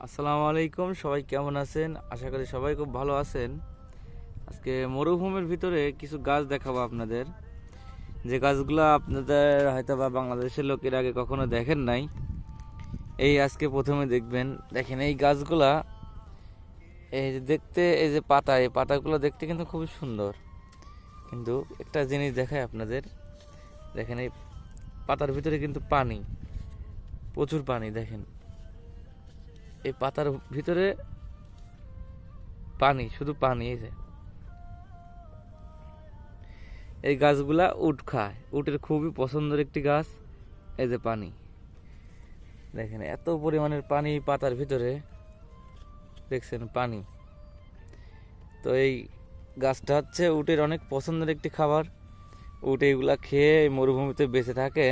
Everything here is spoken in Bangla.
আসসালামু আলাইকুম, সবাই কেমন আছেন? আশা করি সবাই খুব ভালো আছেন। আজকে মরুভূমির ভিতরে কিছু গাছ দেখাবো আপনাদের, যে গাছগুলো আপনাদের হয়তো বা বাংলাদেশের লোকের আগে কখনো দেখেন নাই। এই আজকে প্রথমে দেখবেন। দেখেন এই গাছগুলা, এই যে দেখতে, এই যে পাতা, এই পাতাগুলো দেখতে কিন্তু খুবই সুন্দর। কিন্তু একটা জিনিস দেখায় আপনাদের, দেখেন এই পাতার ভিতরে কিন্তু পানি, প্রচুর পানি। দেখেন এই পাতার ভিতরে পানি, শুধু পানি। এই যে এই গাছগুলা উট খায়, উটের খুবই পছন্দের একটি গাছ। এই যে পানি, দেখেন এত পরিমাণের পানি পাতার ভিতরে, দেখছেন পানি। তো এই গাছটা হচ্ছে উটের অনেক পছন্দের একটি খাবার। উট এইগুলা খেয়ে এই মরুভূমিতে বেঁচে থাকে।